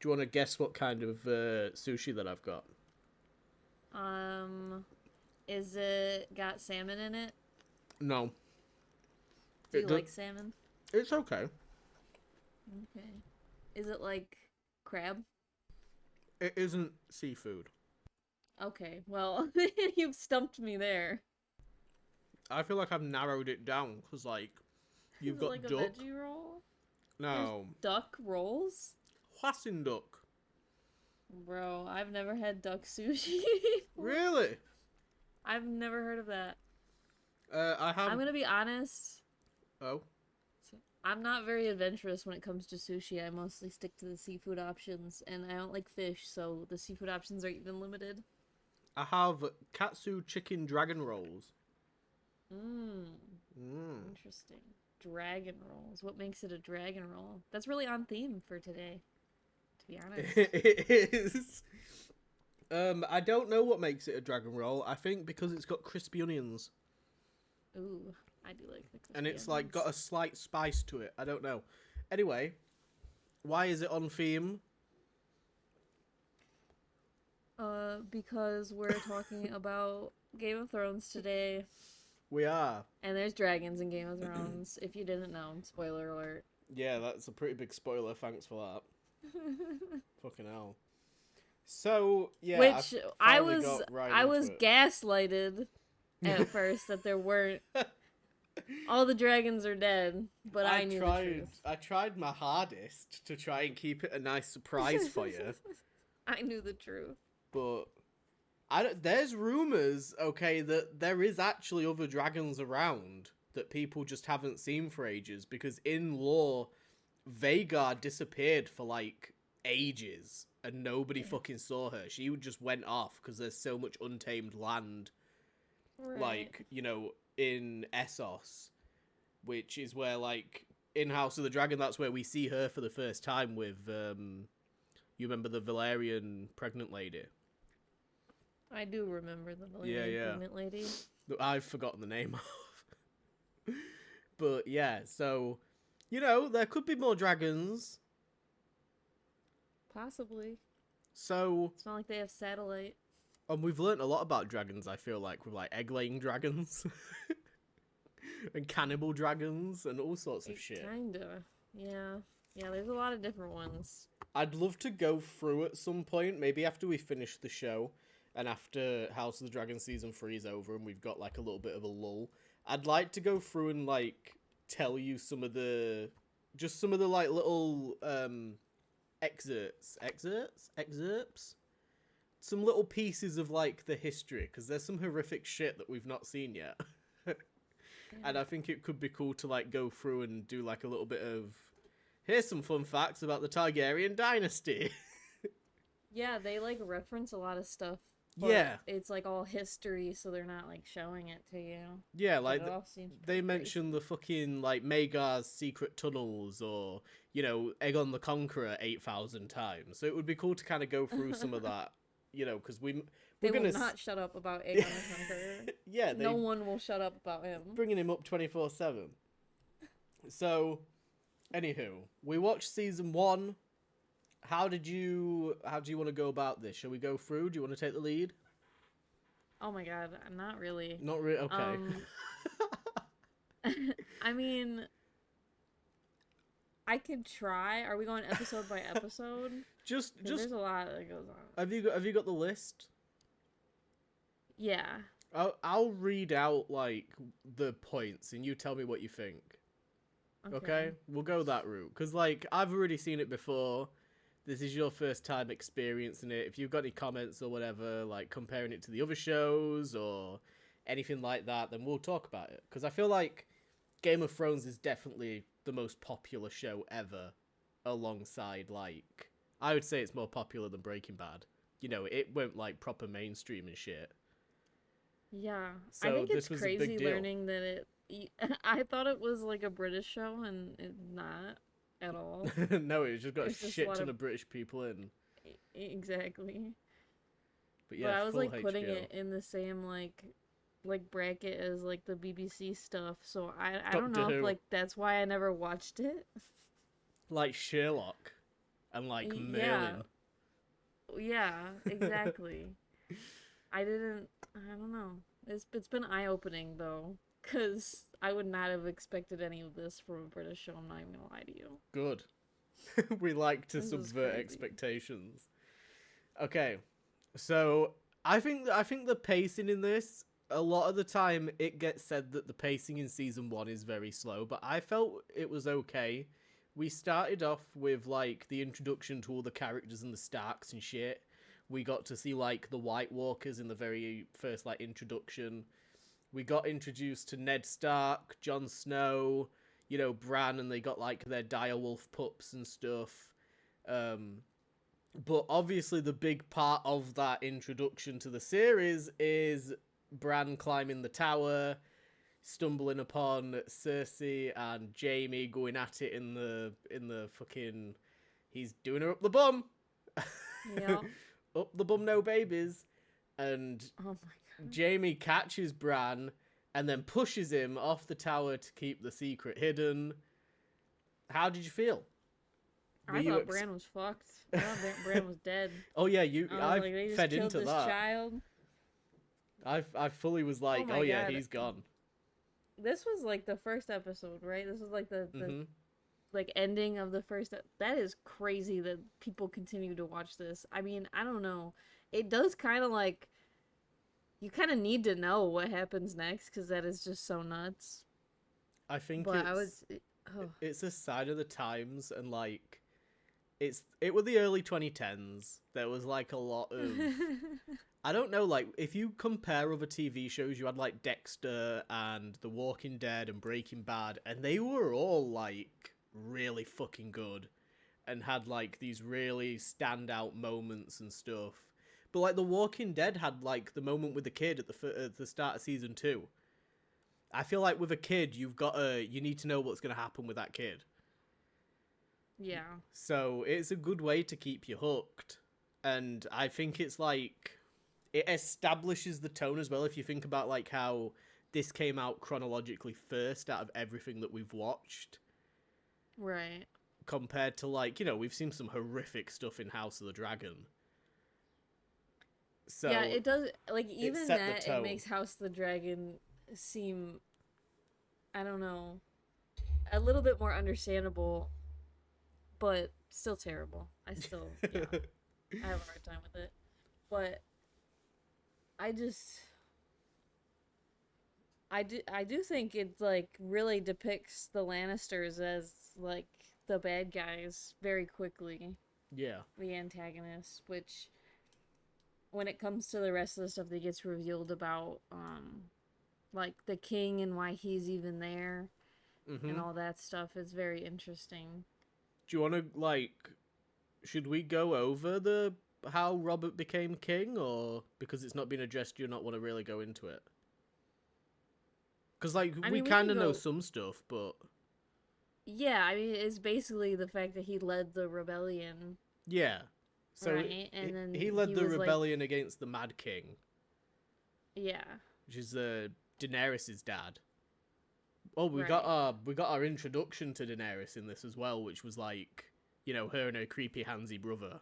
Do you want to guess what kind of sushi that I've got? Um, is it got salmon in it? No, Do it you do- like salmon? it's okay. Okay. Is it like crab? It isn't seafood. Okay, well, you've stumped me there. I feel like I've narrowed it down because, like, you've Is it got like a duck. veggie roll? There's No, duck rolls? Hwasin duck. Bro, I've never had duck sushi before. Really? I've never heard of that. I I'm have. gonna be honest. Oh, I'm not very adventurous when it comes to sushi. I mostly stick to the seafood options, and I don't like fish, so the seafood options are even limited. I have katsu chicken dragon rolls. Mmm, Mm. interesting. Dragon rolls. What makes it a dragon roll? That's really on theme for today, to be honest. It is. I don't know what makes it a dragon roll. I think because it's got crispy onions Ooh, I do like the and crispy it's like got onions. a slight spice to it. I don't know. Anyway, why is it on theme? Because we're talking about Game of Thrones today, We are. and there's dragons in Game of Thrones. If you didn't know, spoiler alert. Yeah, that's a pretty big spoiler. Thanks for that. Fucking hell. So yeah, I Which finally got right I into was it. gaslighted at first that there weren't all the dragons are dead, but I knew the truth. I tried my hardest to try and keep it a nice surprise for you, I knew the truth. but there's rumors, okay, that there is actually other dragons around that people just haven't seen for ages because in lore, Vhagar disappeared for like ages and nobody Yeah. fucking saw her. She just went off because there's so much untamed land, Right. like, in Essos, which is where, like, in House of the Dragon, that's where we see her for the first time with, you remember the Valerian pregnant lady? I do remember the Yeah, Valyrian yeah. pregnant lady. I've forgotten the name of. But yeah, so, there could be more dragons. Possibly. So, It's not like they have satellite. and we've learnt a lot about dragons, I feel like, with like egg-laying dragons and cannibal dragons and all sorts of shit. Kinda. Yeah. Yeah, there's a lot of different ones. I'd love to go through at some point, maybe after we finish the show and after House of the Dragon season 3 is over and we've got like a little bit of a lull. I'd like to go through and like tell you some of the like little excerpts, some little pieces of like the history because there's some horrific shit that we've not seen yet. Yeah. And I think it could be cool to like go through and do like a little bit of here's some fun facts about the Targaryen dynasty. Yeah, they like reference a lot of stuff, but Yeah. it's like all history, so they're not like showing it to you. Yeah, But like it all seems they pretty mention crazy. the fucking like Magar's secret tunnels or Aegon the Conqueror 8,000 times. So it would be cool to kind of go through some of that, because we're They will gonna not shut up about Aegon the Conqueror. yeah, No they one will shut up about him. bringing him up 24/7. So anywho, we watched season 1. How do you want to go about this? Shall we go through? Do you want to take the lead? Oh my god, not really. Not really. Okay. Um, I mean, I could try. Are we going episode by episode? just Because just there's a lot that goes on. have you got the list? Yeah. I'll read out like the points and you tell me what you think. Okay. Okay? We'll go that route cuz like I've already seen it before. This is your first time experiencing it. If you've got any comments or whatever like comparing it to the other shows or anything like that, then we'll talk about it cuz I feel like Game of Thrones is definitely the most popular show ever alongside like I would say it's more popular than Breaking Bad. It went like proper mainstream and shit. Yeah. I So think it's this was a big crazy deal. learning that I thought it was like a British show, and it's not at all. No, it's just got a It's just a shit lot ton of. of British people in. Exactly. But But yeah, I was full like putting HBO. it in the same like bracket as like the BBC stuff, so I don't Doctor know if Who. like that's why I never watched it. Like Sherlock. and like Yeah, Merlin. yeah, exactly. I don't know. It's been eye-opening though, because I would not have expected any of this from a British show, I'm not even gonna lie to you. Good. We like to This is subvert crazy. expectations. Okay, so I think the pacing in this, a lot of the time it gets said that the pacing in season 1 is very slow, but I felt it was okay. We started off with like the introduction to all the characters and the Starks and shit. We got to see like the White Walkers in the very first like introduction. We got introduced to Ned Stark, Jon Snow, Bran, and they got like their direwolf pups and stuff. Um, but obviously, the big part of that introduction to the series is Bran climbing the tower, stumbling upon Cersei and Jaime going at it in the fucking. He's doing her up the bum, Yeah. up the bum, no babies, and Oh my god. Jaime catches Bran and then pushes him off the tower to keep the secret hidden. How did you feel? Were I you thought Bran was fucked. I thought Bran was dead. Oh yeah, I was I like, they just fed killed into this that. child. I fully was Oh like, my oh yeah, god. he's gone. This was like the first episode, right? This was like the Hmm. like ending of the first that is crazy that people continue to watch this. I mean, I don't know. It does kind of like you kind of need to know what happens next cuz that is just so nuts. I think But I was oh. it's a sign of the times, and like it was the early 2010s. There was like a lot of I don't know, like if you compare other TV shows, you had like Dexter and The Walking Dead and Breaking Bad, and they were all like really fucking good and had like these really standout moments and stuff. But like The Walking Dead had like the moment with the kid at the start of season 2. I feel like with a kid, you need to know what's going to happen with that kid. Yeah. So it's a good way to keep you hooked. And I think it's like it establishes the tone as well. If you think about like how this came out chronologically first out of everything that we've watched, Right. compared to like, we've seen some horrific stuff in House of the Dragon. Yeah, So it does like it even set the that it tone. makes House of the Dragon seem I don't know, a little bit more understandable, but still terrible. I still yeah, I have a hard time with it. But I just I do think it like really depicts the Lannisters as like the bad guys very quickly, Yeah. the antagonists, which when it comes to the rest of the stuff that gets revealed about like the king and why he's even there and Mhm. all that stuff is very interesting. Do you want to like should we go over the how Robert became king, or because it's not been addressed, do you not want to really go into it? Because like I we mean, we kind can of know go. some stuff, but Yeah, I mean, it's basically the fact that he led the rebellion, yeah. So right? And he then led he the was like, rebellion against the Mad King, yeah, which is Daenerys's dad. Oh, right, we got our introduction to Daenerys in this as well, which was like, her and her creepy handsy brother.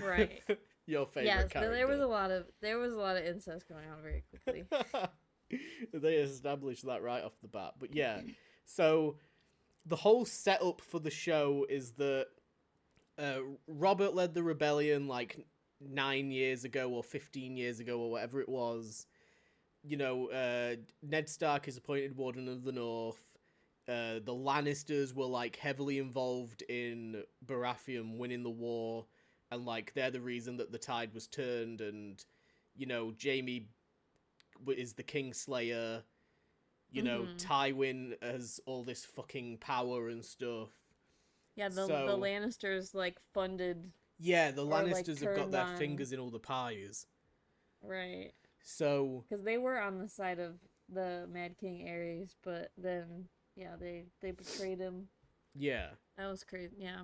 right. Your favorite Yes, character. there was a lot of incest going on very quickly. They established that right off the bat. But yeah, so the whole setup for the show is that Robert led the rebellion like 9 years ago or 15 years ago or whatever it was. Ned Stark is appointed Warden of the North. The Lannisters were like heavily involved in Baratheon winning the war, and like they're the reason that the tide was turned. And Jaime is the Kingslayer. Mm-hmm. Tywin has all this fucking power and stuff. Yeah, the So Lannisters like funded yeah, the or like Lannisters have got turned their on, fingers in all the pies. right? So Because they were on the side of the Mad King Ares, but then yeah, they betrayed him. yeah, That was crazy. Yeah.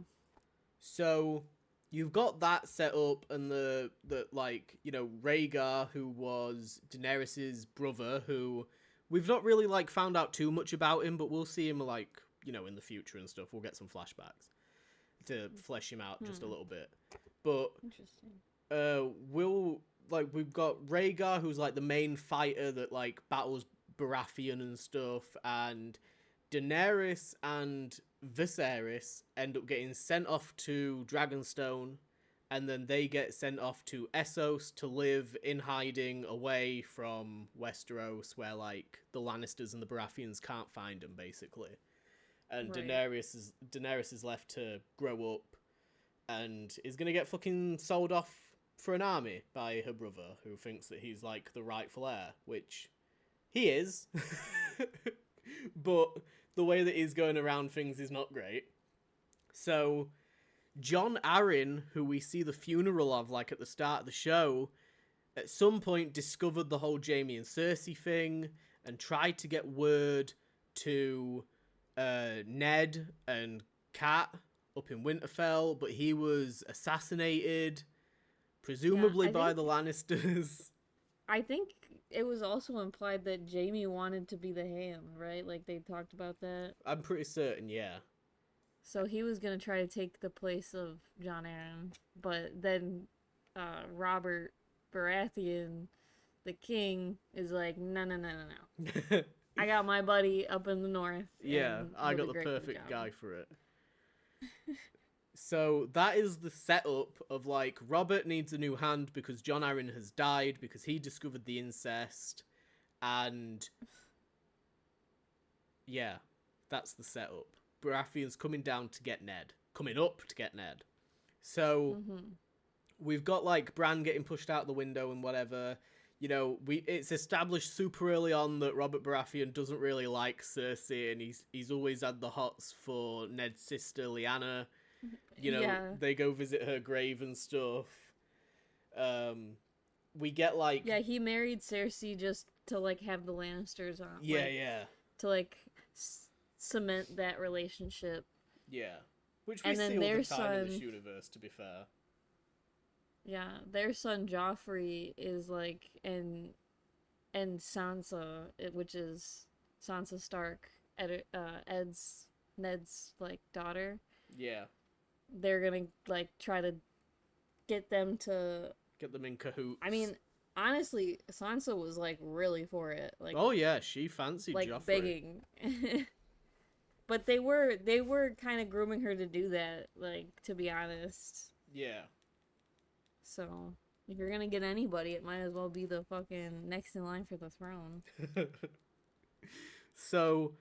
so you've got that set up, and the like Rhaegar, who was Daenerys's brother, who we've not really like found out too much about him, but we'll see him like in the future and stuff. We'll get some flashbacks. to flesh him out just a little bit. But Interesting. we've got Rhaegar, who's like the main fighter that like battles Baratheon and stuff, and Daenerys and Viserys end up getting sent off to Dragonstone, and then they get sent off to Essos to live in hiding away from Westeros, where like the Lannisters and the Baratheons can't find them, basically. And Right. Daenerys is left to grow up, and is gonna get fucking sold off for an army by her brother, who thinks that he's like the rightful heir, which he is. But the way that he's going around things is not great. So Jon Arryn, who we see the funeral of like at the start of the show, at some point discovered the whole Jaime and Cersei thing and tried to get word to Ned and Kat up in Winterfell, but he was assassinated, presumably by the Lannisters. I think it was also implied that Jaime wanted to be the Hand, right? Like they talked about that. I'm pretty certain, yeah. So he was gonna try to take the place of Jon Arryn, but then Robert Baratheon, the king, is like, no. I got my buddy up in the north. Yeah, I got the perfect guy for it. So that is the setup of like Robert needs a new hand because Jon Arryn has died because he discovered the incest, and yeah, that's the setup. Baratheon's coming up to get Ned. So we've got like Bran getting pushed out the window and whatever. You know, it's established super early on that Robert Baratheon doesn't really like Cersei, and he's always had the hots for Ned's sister Lyanna. You know, they go visit her grave and stuff. We get like he married Cersei just to like have the Lannisters on. To like cement that relationship. Yeah, which we see all the time in this universe, to be fair. Yeah, their son Joffrey is like, and Sansa, which is Sansa Stark, Ned's like daughter. Yeah. They're gonna like try to get them in cahoots. I mean, honestly, Sansa was like really for it. Like, oh yeah, she fancied like Joffrey. Begging. But they were kind of grooming her to do that. Like, to be honest. Yeah. So if you're gonna get anybody, it might as well be the fucking next in line for the throne. So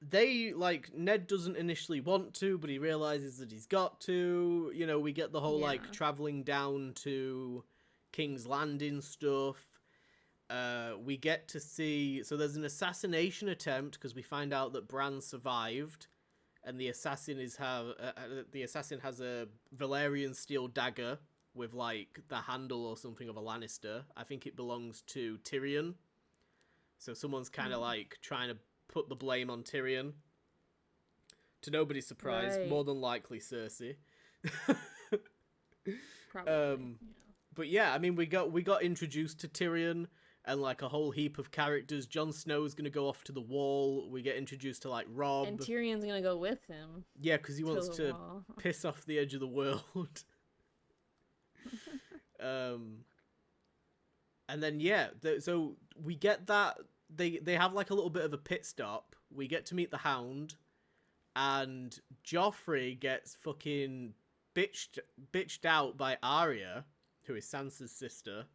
they, like, Ned doesn't initially want to, but he realizes that he's got to. You know, we get the whole, like, traveling down to King's Landing stuff. We get to see... So there's an assassination attempt, because we find out that Bran survived, and the assassin has a Valyrian steel dagger with, like, the handle or something of a Lannister. I think it belongs to Tyrion. So someone's kind of, like, trying to put the blame on Tyrion. To nobody's surprise, more than likely Cersei. Probably. But yeah, I mean, we got introduced to Tyrion and like a whole heap of characters. Jon Snow's gonna go off to the Wall. We get introduced to like Robb. And Tyrion's gonna go with him. Yeah, because he wants to piss off the edge of the world. And then so we get that they have like a little bit of a pit stop. We get to meet the Hound, and Joffrey gets fucking bitched out by Arya, who is Sansa's sister,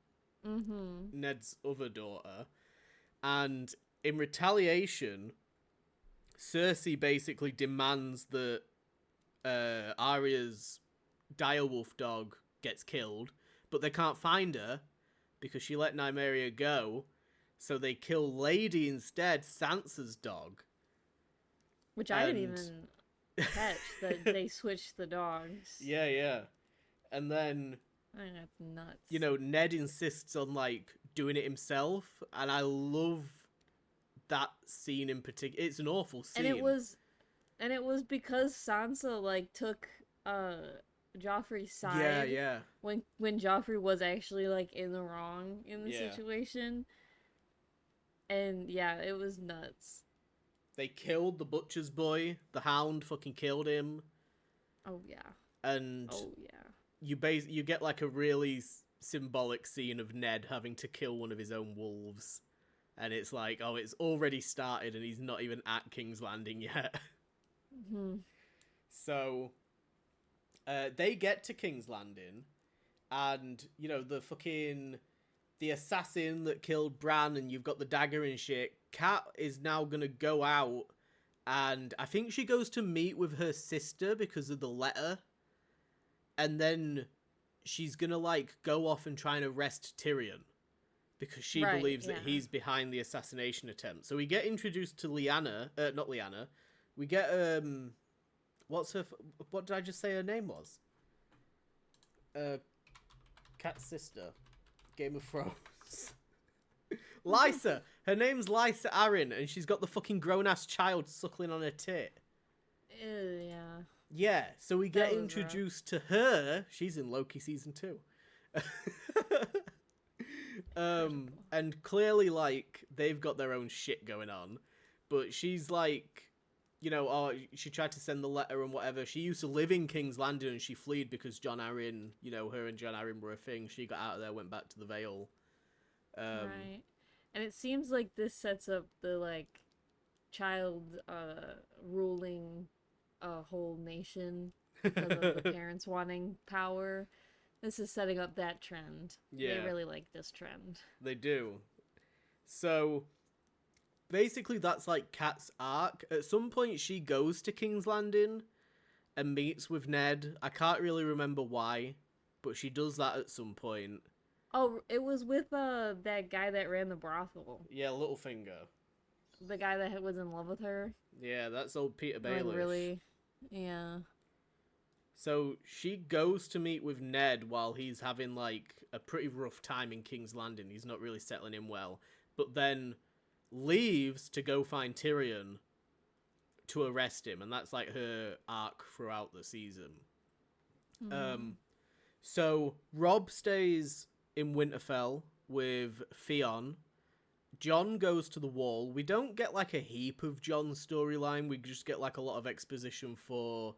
Ned's other daughter, and in retaliation, Cersei basically demands that Arya's direwolf dog gets killed, but they can't find her because she let Nymeria go, so they kill Lady instead, Sansa's dog. Which I didn't even catch, that they switched the dogs. Yeah. And then... I think that's nuts. You know, Ned insists on, like, doing it himself, and I love that scene in particular. It's an awful scene. And it was because Sansa, like, took Joffrey's side. Yeah. When Joffrey was actually, like, in the wrong in the situation. And yeah, it was nuts. They killed the butcher's boy. The Hound fucking killed him. Oh yeah. and Oh yeah. you get like a really symbolic scene of Ned having to kill one of his own wolves, and it's like, oh, it's already started, and he's not even at King's Landing yet. Hmm. So they get to King's Landing, and you know the assassin that killed Bran, and you've got the dagger and shit. Kat is now gonna go out, and I think she goes to meet with her sister because of the letter, and then she's gonna like go off and try and arrest Tyrion because she Right, believes that yeah. he's behind the assassination attempt. So we get introduced to Lyanna, not Lyanna. We get what's her? What did I just say her name was? Kat's sister, Game of Thrones. Lysa. Her name's Lysa Arryn, and she's got the fucking grown-ass child suckling on her tit. Ew, yeah. Yeah, so we get That was introduced to her. She's in Loki season 2. And clearly, like, they've got their own shit going on, but she's like, you know, oh, she tried to send the letter and whatever. She used to live in King's Landing, and she fled because Jon Arryn, you know, her and Jon Arryn were a thing. She got out of there, went back to the Vale. Right. And it seems like this sets up the like child ruling a whole nation because of the parents wanting power. This is setting up that trend. Yeah. They really like this trend. They do. So basically that's like Kat's arc. At some point she goes to King's Landing and meets with Ned. I can't really remember why, but she does that at some point. Oh, it was with that guy that ran the brothel. Yeah, Littlefinger. The guy that was in love with her. Yeah, that's old Peter Like, Baelish. really? Yeah. So she goes to meet with Ned while he's having like a pretty rough time in King's Landing. He's not really settling in well. But then leaves to go find Tyrion to arrest him, and that's like her arc throughout the season. So Robb stays in Winterfell with Theon. Jon goes to the Wall. We don't get like a heap of Jon's storyline. We just get like a lot of exposition for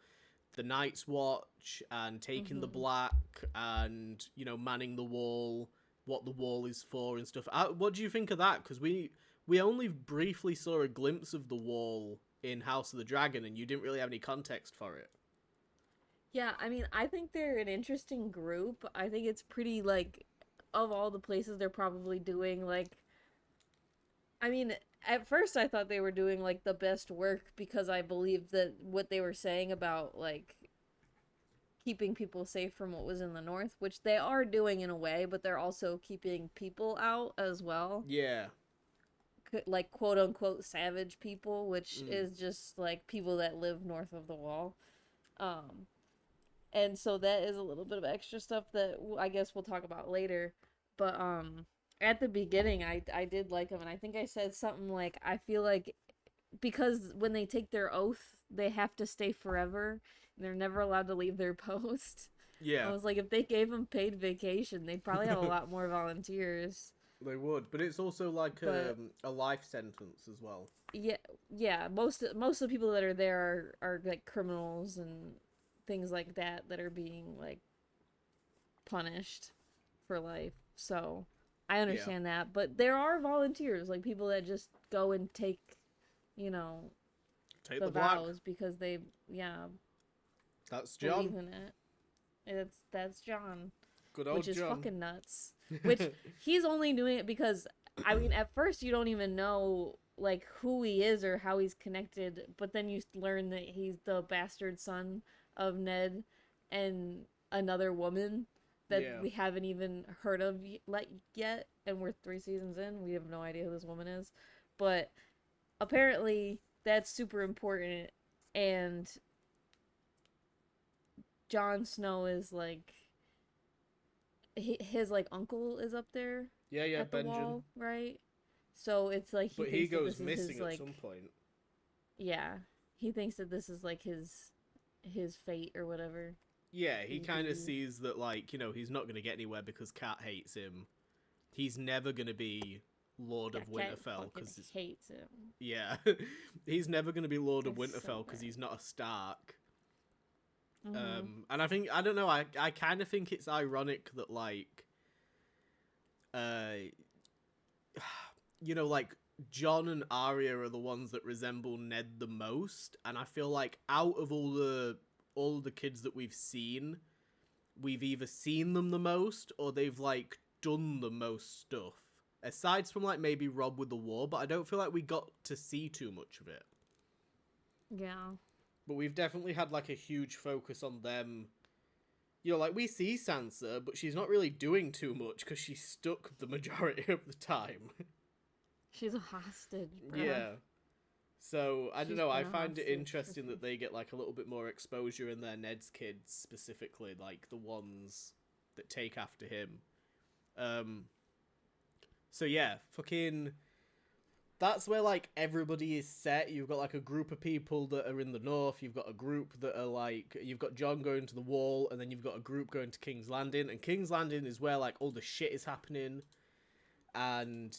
the Night's Watch and taking the Black and, you know, manning the Wall, what the Wall is for and stuff. What do you think of that? Because we only briefly saw a glimpse of the Wall in House of the Dragon, and you didn't really have any context for it. Yeah, I mean, I think they're an interesting group. I think it's pretty, like, of all the places they're probably doing, like, I mean, at first I thought they were doing, like, the best work because I believed that what they were saying about, like, keeping people safe from what was in the north, which they are doing in a way, but they're also keeping people out as well. Yeah. Like, quote-unquote savage people, which is just, like, people that live north of the Wall. And so that is a little bit of extra stuff that I guess we'll talk about later. But at the beginning, I did like them, and I think I said something like, I feel like because when they take their oath, they have to stay forever, and they're never allowed to leave their post. Yeah. I was like, if they gave them paid vacation, they'd probably have a lot more volunteers. They would, but it's also like a life sentence as well. Yeah. Most of the people that are there are like criminals and things like that are being like punished for life. So I understand that, but there are volunteers, like people that just go and take, you know, Take the Black. vows because they That's believe Jon. in it. That's Jon. Good old Which is Jon. fucking nuts. Which he's only doing it because, I mean, at first you don't even know like who he is or how he's connected, but then you learn that he's the bastard son of Ned and another woman that we haven't even heard of yet, and we're 3 seasons in. We have no idea who this woman is, but apparently that's super important, and Jon Snow is like his like uncle is up there at the Benjen. wall, right? So it's like But he goes missing at some point. Yeah, he thinks that this is like his fate or whatever. Yeah, he kind of sees that, like, you know, he's not going to get anywhere because Cat hates him. He's never going to be Lord of Winterfell because hates him. Yeah, he's never going to be Lord of That's so Winterfell because bad. he's not a Stark. And I don't know, I kind of think it's ironic that, like, uh, like, Jon and Arya are the ones that resemble Ned the most, and I feel like out of all the kids that we've seen, we've either seen them the most or they've, like, done the most stuff. Aside from, like, maybe Robb with the war, but I don't feel like we got to see too much of it. Yeah. But we've definitely had, like, a huge focus on them. Like, we see Sansa, but she's not really doing too much because she's stuck the majority of the time. She's a hostage, bro. Yeah. So, I don't She's know, I been a find it hostage. interesting that they get, like, a little bit more exposure in their Ned's kids, specifically, like, the ones that take after him. So, yeah, fucking... That's where, like, everybody is set. You've got, like, a group of people that are in the north. You've got a group that are, like... You've got Jon going to the Wall, and then you've got a group going to King's Landing. And King's Landing is where, like, all the shit is happening. And,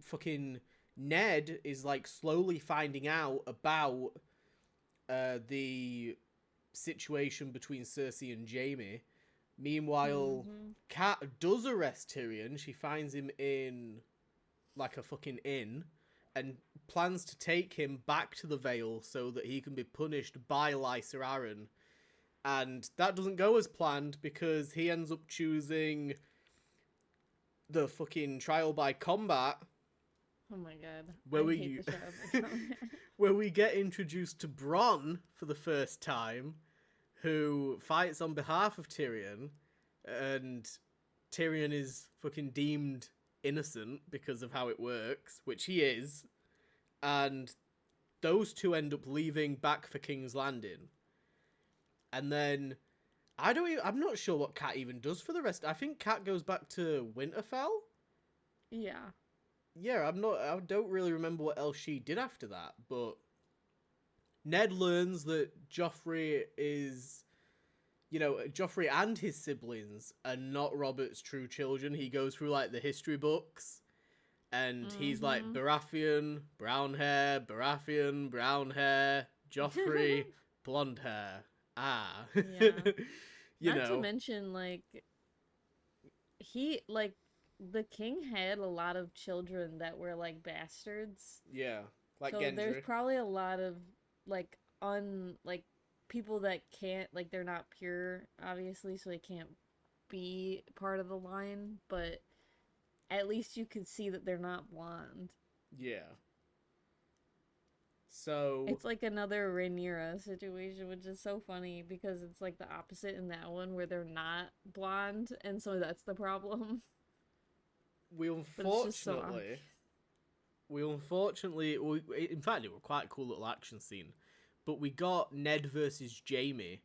fucking Ned is, like, slowly finding out about, the situation between Cersei and Jaime. Meanwhile, Cat does arrest Tyrion. She finds him in... like a fucking inn, and plans to take him back to the Vale so that he can be punished by Lysa Arryn. And that doesn't go as planned because he ends up choosing the fucking trial by combat. Oh my god. Where I hate the trial by combat. where we get introduced to Bronn for the first time, who fights on behalf of Tyrion, and Tyrion is fucking deemed innocent because of how it works, which he is, and those two end up leaving back for King's Landing. And then I'm not sure what Cat even does for the rest. I think Cat goes back to Winterfell. Yeah. I don't really remember what else she did after that, but Ned learns that Joffrey and his siblings are not Robert's true children. He goes through, like, the history books, and he's like, Baratheon, brown hair, Baratheon, brown hair, Joffrey, blonde hair. Ah. Yeah. Not to mention, like, the king had a lot of children that were, like, bastards. Yeah, like so Gendry. There's probably a lot of, like, people that can't, like, they're not pure, obviously, so they can't be part of the line, but at least you can see that they're not blonde. Yeah. So... It's like another Rhaenyra situation, which is so funny, because it's, like, the opposite in that one, where they're not blonde, and so that's the problem. We unfortunately... in fact, it was quite a cool little action scene. But we got Ned versus Jaime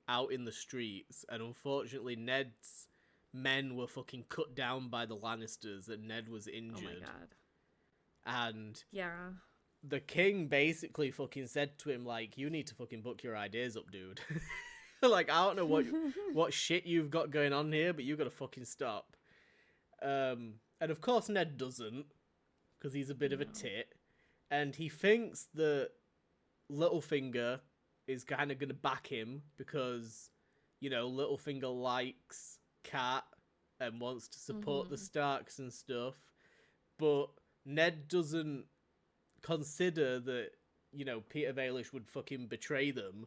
out in the streets, and unfortunately Ned's men were fucking cut down by the Lannisters, and Ned was injured. Oh my god. And yeah, the king basically fucking said to him, like, you need to fucking book your ideas up, dude. Like, I don't know what shit you've got going on here, but you gotta fucking stop. And of course Ned doesn't, because he's a bit of a tit, and he thinks that Littlefinger is kind of going to back him because, Littlefinger likes Cat and wants to support the Starks and stuff. But Ned doesn't consider that, Peter Baelish would fucking betray them.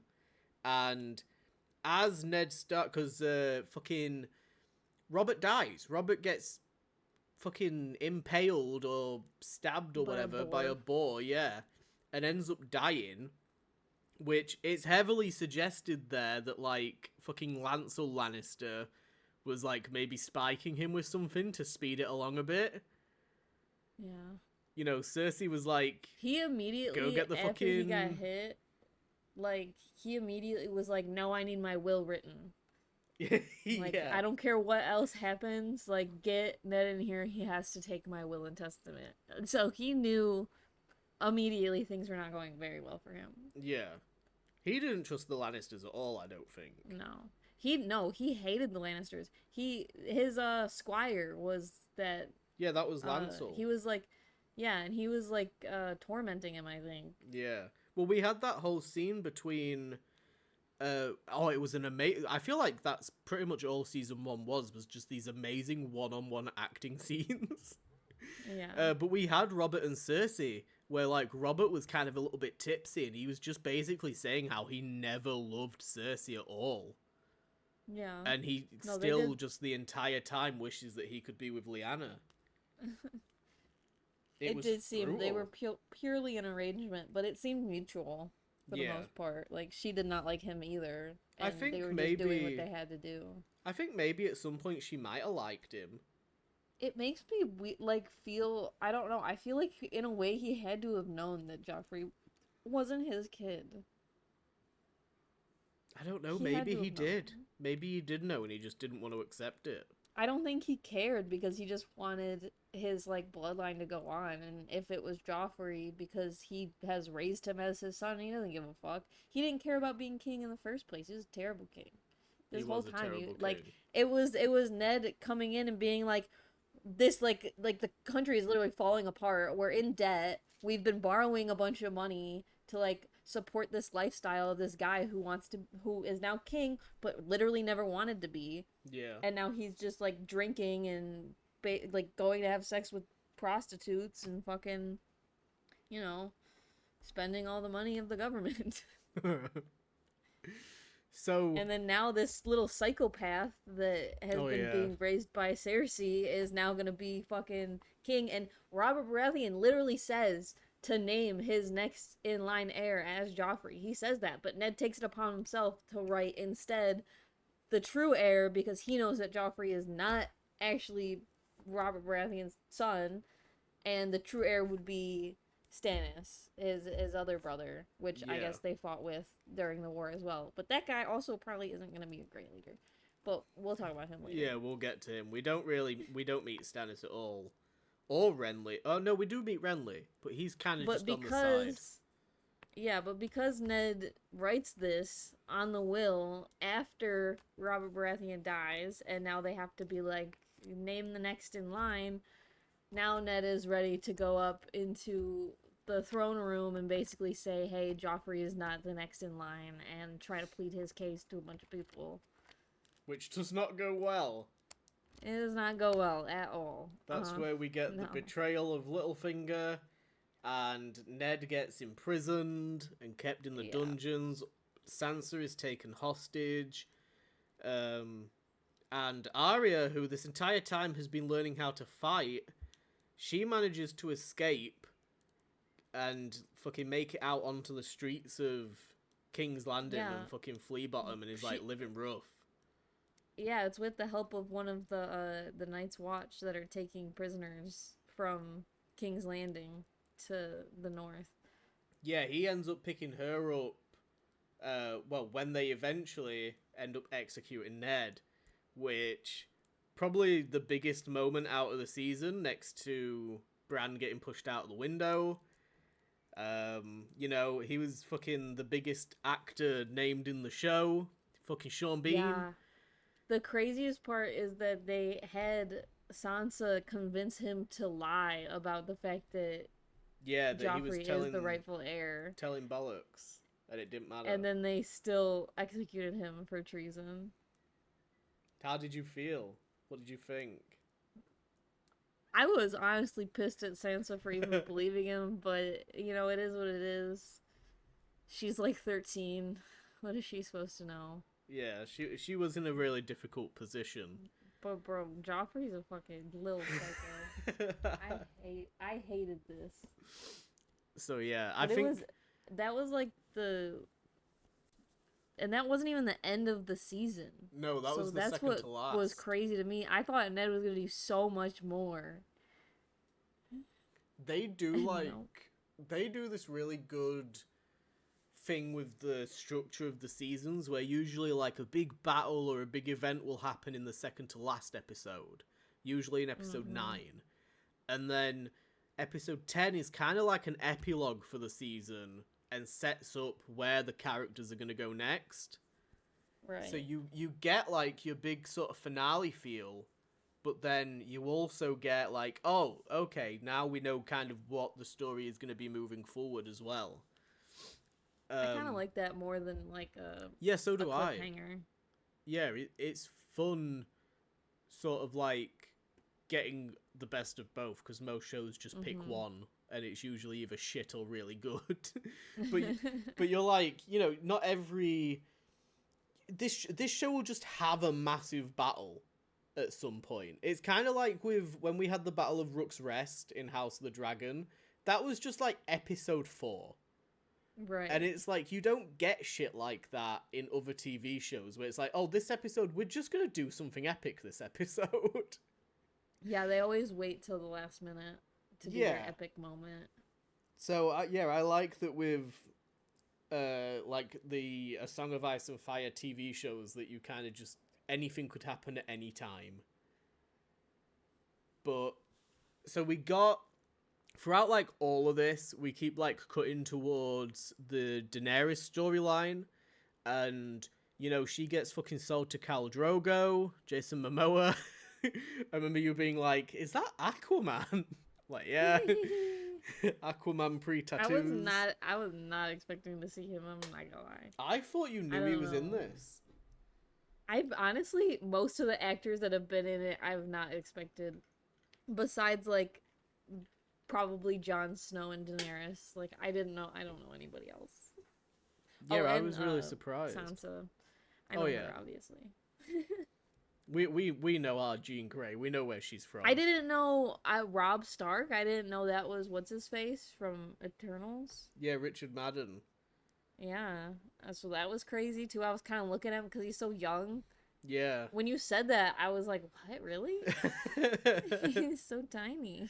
And as Ned because fucking Robert dies. Robert gets fucking impaled or stabbed or whatever by a boar, yeah. And ends up dying, which it's heavily suggested there that, like, fucking Lancel Lannister was, like, maybe spiking him with something to speed it along a bit. Yeah. Cersei was like, he immediately, go get the after fucking... he got hit, like, he immediately was like, no, I need my will written. Like, yeah. I don't care what else happens, like, get Ned in here, he has to take my will and testament. So he knew... immediately things were not going very well for him. Yeah. He didn't trust the Lannisters at all, I don't think. No. He hated the Lannisters. His squire was that... Yeah, that was Lancel. He was like... Yeah, and he was like tormenting him, I think. Yeah. Well, we had that whole scene between It was an amazing. I feel like that's pretty much all season 1 was just these amazing one-on-one acting scenes. Yeah. But we had Robert and Cersei, where like Robert was kind of a little bit tipsy, and he was just basically saying how he never loved Cersei at all, Yeah. and he No, still just the entire time wishes that he could be with Lyanna. It was did seem they brutal. were purely an arrangement, but it seemed mutual for the Yeah. most part. Like she did not like him either, I and think they were just doing maybe- what they had to do. I think maybe at some point she might have liked him. It makes me feel, I don't know. I feel like in a way he had to have known that Joffrey wasn't his kid. I don't know, He had maybe to he have did. known. Maybe he did know and he just didn't want to accept it. I don't think he cared because he just wanted his like bloodline to go on, and if it was Joffrey because he has raised him as his son, he doesn't give a fuck. He didn't care about being king in the first place. He was a terrible king. This He whole was a time, terrible like king. it was Ned coming in and being like, this like the country is literally falling apart. We're in debt. We've been borrowing a bunch of money to like support this lifestyle of this guy who is now king but literally never wanted to be, Yeah. and now he's just like drinking and like going to have sex with prostitutes and fucking, you know, spending all the money of the government. So And then now this little psychopath that has Oh, been yeah. being raised by Cersei is now gonna be fucking king. And Robert Baratheon literally says to name his next in line heir as Joffrey. He says that, but Ned takes it upon himself to write instead the true heir because he knows that Joffrey is not actually Robert Baratheon's son, and the true heir would be Stannis, his other brother, which I Yeah. guess they fought with during the war as well. But that guy also probably isn't going to be a great leader. But we'll talk about him later. yeah, we'll get to him. We don't meet Stannis at all. Or Renly. Oh no, we do meet Renly, but he's kind of But just on the side. because but because Ned writes this on the will after Robert Baratheon dies, and now they have to be like, name the next in line. Now Ned is ready to go up into the throne room and basically say, hey, Joffrey is not the next in line, and try to plead his case to a bunch of people. Which does not go well. It does not go well at all. That's where we get the no. betrayal of Littlefinger, and Ned gets imprisoned and kept in the Yeah. dungeons. Sansa is taken hostage. And Arya, who this entire time has been learning how to fight, she manages to escape and fucking make it out onto the streets of King's Landing Yeah. and fucking Flea Bottom and is like living rough. Yeah, it's with the help of one of the Night's Watch that are taking prisoners from King's Landing to the north. Yeah, he ends up picking her up. When they eventually end up executing Ned, which probably the biggest moment out of the season, next to Bran getting pushed out of the window. You know, he was fucking the biggest actor named in the show. Fucking Sean Bean. Yeah. The craziest part is that they had Sansa convince him to lie about the fact that Yeah, that he was Joffrey telling is the rightful heir. telling bollocks, and it didn't matter. And then they still executed him for treason. How did you feel? What did you think? I was honestly pissed at Sansa for even believing him, but, you know, it is what it is. She's like 13. What is she supposed to know? Yeah, she was in a really difficult position. But bro, Joffrey's a fucking little psycho. I hated this. So yeah, But I think that was like and that wasn't even the end of the season. no, that So was the that's second what to last. was crazy to me. I thought Ned was gonna do so much more. They do You like know? they do this really good thing with the structure of the seasons where usually like a big battle or a big event will happen in the second to last episode, usually in episode 9. And then episode 10 is kind of like an epilogue for the season and sets up where the characters are going to go next. Right. So you get like your big sort of finale feel, but then you also get like, oh, okay, now we know kind of what the story is going to be moving forward as well. I kind of like that more than like Yeah, so a do I. cliffhanger. Yeah, it's fun, sort of like getting the best of both, because most shows just pick one, and it's usually either shit or really good. but you're like, not every this show will just have a massive battle at some point. It's kind of like with when we had the Battle of Rook's Rest in House of the Dragon. That was just like episode 4. Right. And it's like, you don't get shit like that in other TV shows where it's like, oh, this episode, we're just going to do something epic this episode. Yeah, they always wait till the last minute to do their epic moment. So, I like that with, like, the A Song of Ice and Fire TV shows that you kind of just, anything could happen at any time. But, so we got, throughout, like, all of this, we keep, like, cutting towards the Daenerys storyline, and, she gets fucking sold to Khal Drogo, Jason Momoa. I remember you being like, is that Aquaman? Like, yeah. Aquaman pre-tattoos. I was not expecting to see him, I'm not gonna lie. I thought you knew he was in this. I've honestly, most of the actors that have been in it, I've not expected. Besides, like, probably Jon Snow and Daenerys. Like, I don't know anybody else. Yeah, I was really surprised. Sansa. I know her, obviously. We know our Jean Grey. We know where she's from. I didn't know Robb Stark. I didn't know that was what's-his-face from Eternals. Yeah, Richard Madden. Yeah, so that was crazy, too. I was kind of looking at him because he's so young. Yeah. When you said that, I was like, what, really? He's so tiny.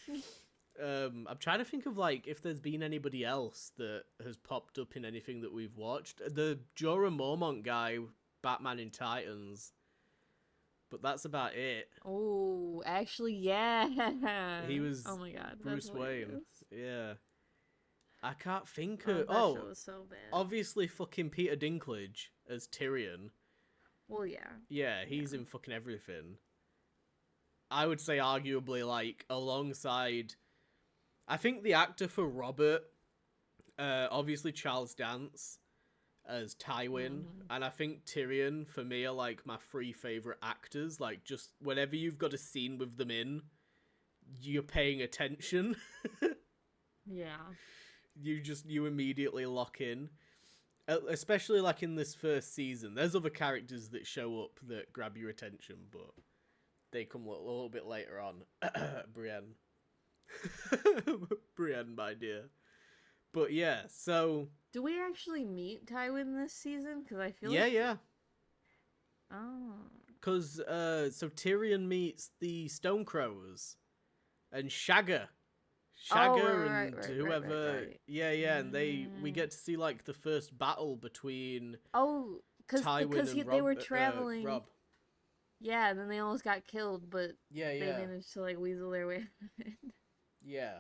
I'm trying to think of, like, if there's been anybody else that has popped up in anything that we've watched. The Jorah Mormont guy, Batman in Titans. But that's about it. Oh, actually, yeah. He was oh my God, Bruce Wayne. Yeah. I can't think of... of... that show was so bad. Obviously fucking Peter Dinklage as Tyrion. Well, yeah. Yeah, he's in fucking everything. I would say arguably, like, alongside... I think the actor for Robert, obviously Charles Dance as Tywin, and I think Tyrion, for me, are, like, my 3 favourite actors. Like, just whenever you've got a scene with them in, you're paying attention. Yeah. You immediately lock in. Especially, like, in this first season. There's other characters that show up that grab your attention, but they come a little bit later on. Brienne. Brienne, my dear. But yeah, so... Do we actually meet Tywin this season? Because I feel Yeah. Oh. Because, so Tyrion meets the Stonecrows. And Shagger. And whoever... Right. Yeah, and we get to see, like, the first battle between... Oh, because they were traveling... Rob. Yeah, and then they almost got killed, but they managed to, like, weasel their way out of it. Yeah.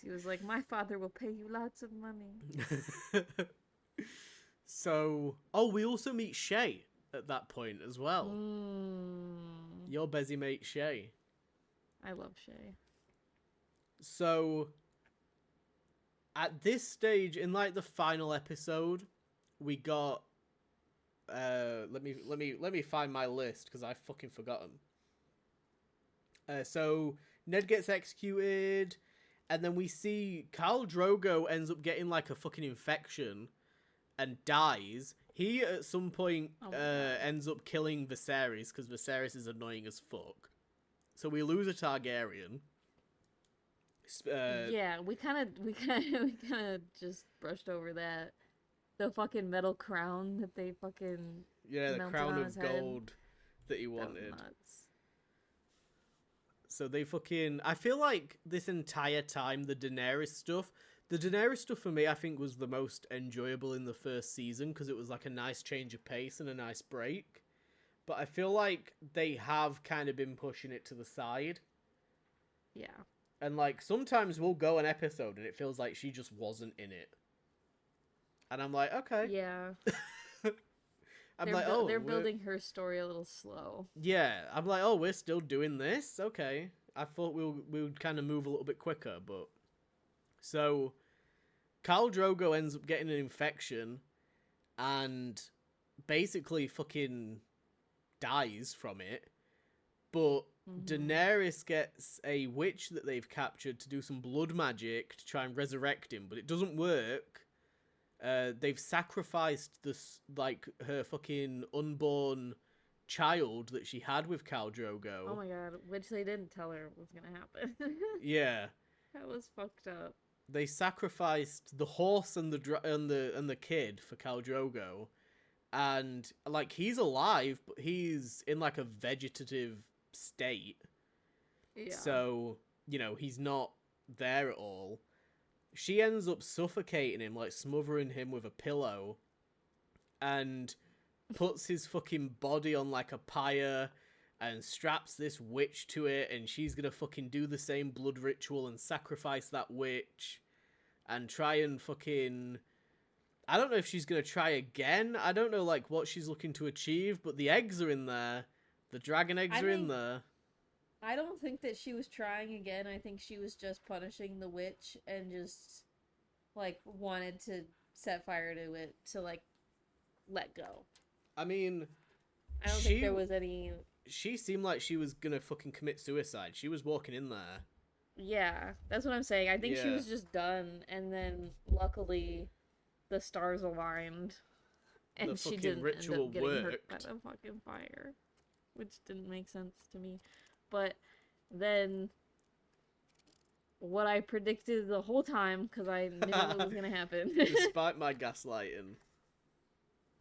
She was like, my father will pay you lots of money. So, we also meet Shay at that point as well. Your busy mate Shay. I love Shay. So, at this stage, in, like, the final episode, we got... let me find my list, because I've fucking forgotten. So, Ned gets executed... And then we see Khal Drogo ends up getting, like, a fucking infection and dies. He, at some point, ends up killing Viserys, because Viserys is annoying as fuck. So we lose a Targaryen. Yeah, we kind of just brushed over that. The fucking metal crown that they fucking... Yeah, the crown of gold that he wanted. That was nuts. So they fucking... I feel like this entire time, the Daenerys stuff for me, I think, was the most enjoyable in the first season, because it was like a nice change of pace and a nice break. But I feel like they have kind of been pushing it to the side. Yeah. And, like, sometimes we'll go an episode and it feels like she just wasn't in it. And I'm like, okay. Yeah. they're building her story a little slow. Yeah, I'm like, we're still doing this? Okay. I thought we would kind of move a little bit quicker, but... So, Khal Drogo ends up getting an infection and basically fucking dies from it. But Daenerys gets a witch that they've captured to do some blood magic to try and resurrect him, but it doesn't work. They've sacrificed this, like, her fucking unborn child that she had with Khal Drogo. Oh my god, which they didn't tell her was gonna happen. Yeah. That was fucked up. They sacrificed the horse and the kid for Khal Drogo, and like he's alive, but he's in like a vegetative state. Yeah. So he's not there at all. She ends up suffocating him, like smothering him with a pillow, and puts his fucking body on like a pyre and straps this witch to it, and she's gonna fucking do the same blood ritual and sacrifice that witch and try and fucking... I don't know if she's gonna try again. I don't know like what she's looking to achieve, but the eggs are in there. The dragon eggs are in there. I don't think that she was trying again. I think she was just punishing the witch and just like wanted to set fire to it to like let go. I mean, I don't think there was any... She seemed like she was gonna fucking commit suicide. She was walking in there. Yeah, that's what I'm saying. I think she was just done, and then luckily the stars aligned, and she didn't end up getting hurt by the fucking fire, which didn't make sense to me. But then what I predicted the whole time, because I knew it was gonna happen. Despite my gaslighting.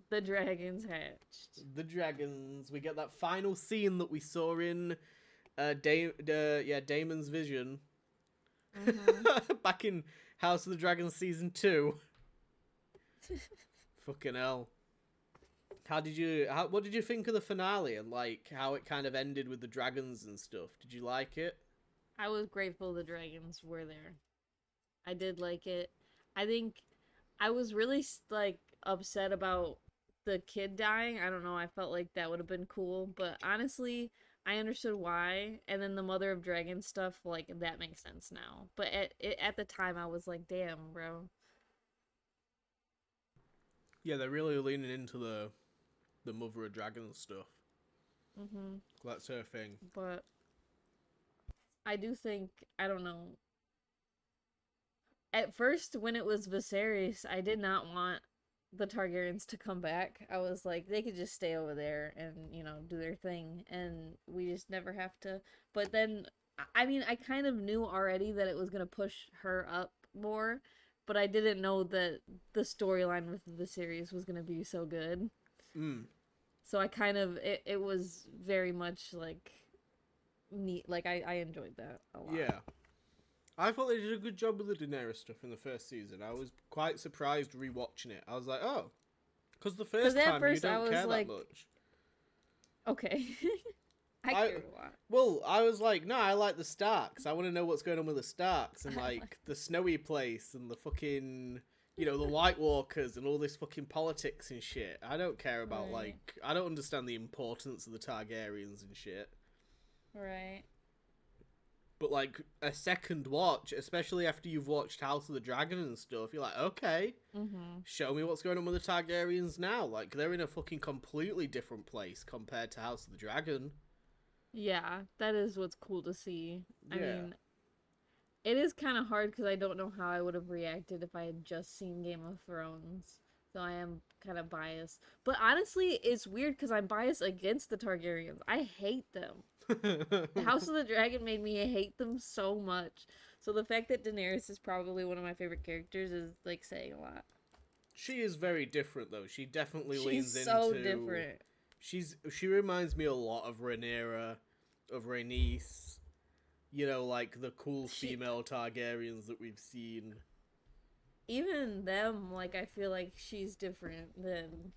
The dragons hatched. The dragons. We get that final scene that we saw in Daemon's vision. Back in House of the Dragons season 2. Fucking hell. What did you think of the finale and like how it kind of ended with the dragons and stuff? Did you like it? I was grateful the dragons were there. I did like it. I think I was really like upset about the kid dying. I don't know. I felt like that would have been cool, but honestly, I understood why. And then the Mother of Dragons stuff, like that makes sense now. But at the time, I was like, damn, bro. Yeah, they're really leaning into the Mother of Dragons stuff. That's her thing. But I do think, I don't know. At first, when it was Viserys, I did not want the Targaryens to come back. I was like, they could just stay over there and, do their thing, and we just never have to. But then, I mean, I kind of knew already that it was going to push her up more, but I didn't know that the storyline with the series was going to be so good. So I kind of, it was very much like neat. Like, I enjoyed that a lot. Yeah. I thought they did a good job with the Daenerys stuff in the first season. I was quite surprised rewatching it. I was like, oh. Because the first time you don't care that much. Okay. I cared a lot. Well, I was like, no, I like the Starks. I want to know what's going on with the Starks and like the snowy place and the fucking, the White Walkers and all this fucking politics and shit. I don't care about like, I don't understand the importance of the Targaryens and shit. Right. But like a second watch, especially after you've watched House of the Dragon and stuff, you're like, okay, show me what's going on with the Targaryens now. Like they're in a fucking completely different place compared to House of the Dragon. Yeah, that is what's cool to see. I mean, it is kind of hard because I don't know how I would have reacted if I had just seen Game of Thrones. So I am kind of biased. But honestly, it's weird because I'm biased against the Targaryens. I hate them. The House of the Dragon made me hate them so much. So the fact that Daenerys is probably one of my favorite characters is like saying a lot. She is very different though. She definitely leans into... She's so different. She reminds me a lot of Rhaenyra, of Rhaenys. Like the cool female Targaryens that we've seen. Even them, like I feel like she's different than...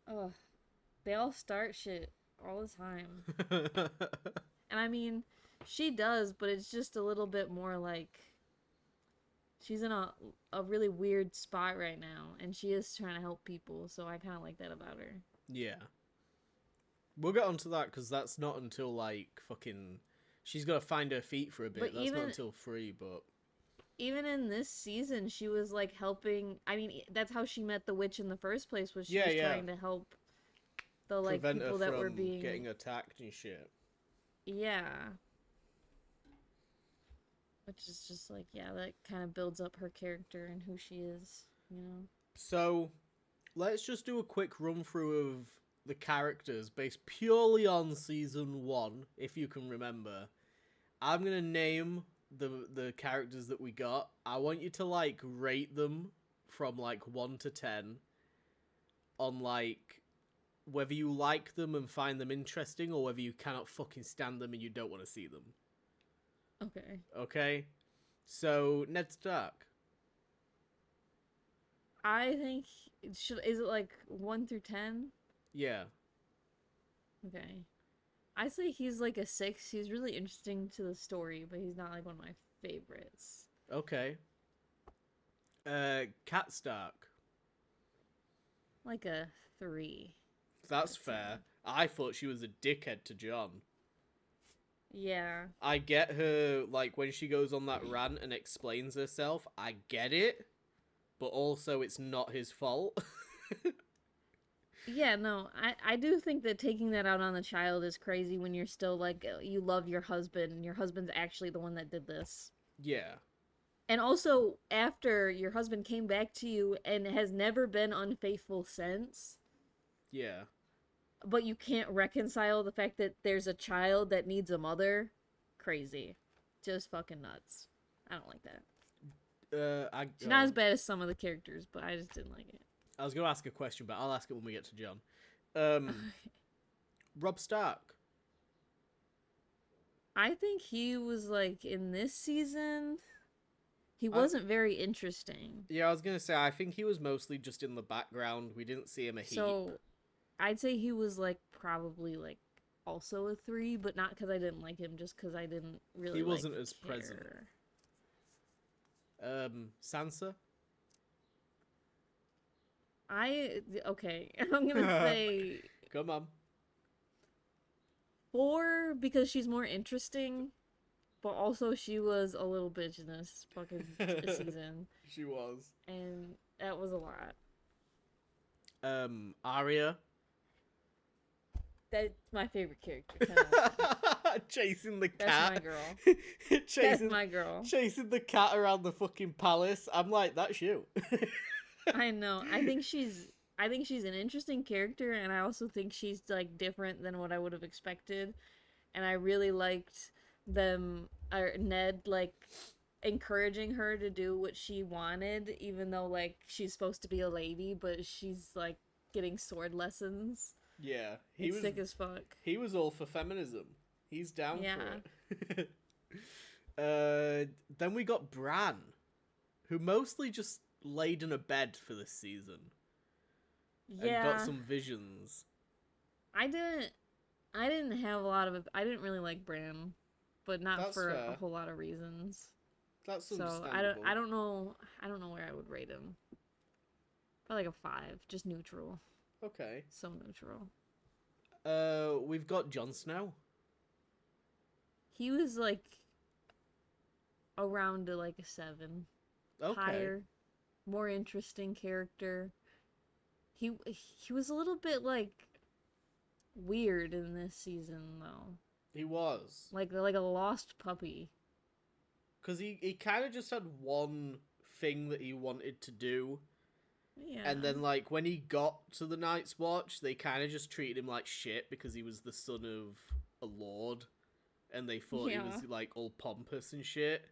Ugh. They all start shit all the time. And I mean, she does, but it's just a little bit more like she's in a really weird spot right now, and she is trying to help people, so I kind of like that about her. Yeah. We'll get onto that, because that's not until, like, fucking... She's got to find her feet for a bit. That's not until 3, but... even in this season, she was like helping. I mean, that's how she met the witch in the first place. Was she Yeah, was yeah. trying to help the like Prevent her people that were from being, getting attacked and shit. yeah, which is just like, yeah, that kind of builds up her character and who she is, you know. So, let's just do a quick run through of the characters based purely on season 1, if you can remember. I'm gonna name the characters that we got. I want you to like rate them from like 1 to 10 on like whether you like them and find them interesting or whether you cannot fucking stand them and you don't want to see them. Okay. Okay? So, Ned Stark. I think is it like 1 through 10? Yeah. Okay. I say he's like a 6. He's really interesting to the story, but he's not like one of my favorites. Okay. Cat Stark. Like a 3. That's I'd say. fair. I thought she was a dickhead to John. Yeah. I get her, like, when she goes on that rant and explains herself, I get it, but also it's not his fault. Yeah, no, I do think that taking that out on the child is crazy when you're still like, you love your husband and your husband's actually the one that did this. Yeah. And also, after your husband came back to you and has never been unfaithful since, Yeah. but you can't reconcile the fact that there's a child that needs a mother, crazy. Just fucking nuts. I don't like that. She's not as bad as some of the characters, but I just didn't like it. I was going to ask a question, but I'll ask it when we get to John. Robb Stark. I think he was like in this season, he wasn't very interesting. Yeah, I was going to say, I think he was mostly just in the background. We didn't see him a heap. So I'd say he was like probably like also a 3, but not because I didn't like him, just because I didn't really. He wasn't like, as care. present. Sansa. Okay, I'm gonna say Come on. 4 because she's more interesting, but also she was a little bitch in this fucking season, She was. and that was a lot. Arya. That's my favorite character. 10 out of 10. Chasing the That's cat. my girl. That's chasing, my girl. chasing the cat around the fucking palace. I'm like, that's you. I know. I think she's an interesting character, and I also think she's like different than what I would have expected. And I really liked Ned like encouraging her to do what she wanted, even though like she's supposed to be a lady, but she's like getting sword lessons. Yeah, It's sick as fuck. He was all for feminism. He's down for it. Then we got Bran, who mostly just laid in a bed for this season. Yeah, And got some visions. I didn't have a lot of. I didn't really like Bran, but not That's for fair. a whole lot of reasons. That's So understandable. I don't know where I would rate him. Probably like a 5, just neutral. Okay. So neutral. We've got Jon Snow. He was like around to like a 7. Okay. Higher, more interesting character. He was a little bit like weird in this season though. He was. Like a lost puppy. Because he kind of just had one thing that he wanted to do. Yeah. And then, like, when he got to the Night's Watch, they kind of just treated him like shit because he was the son of a lord. And they thought he was, like, all pompous and shit.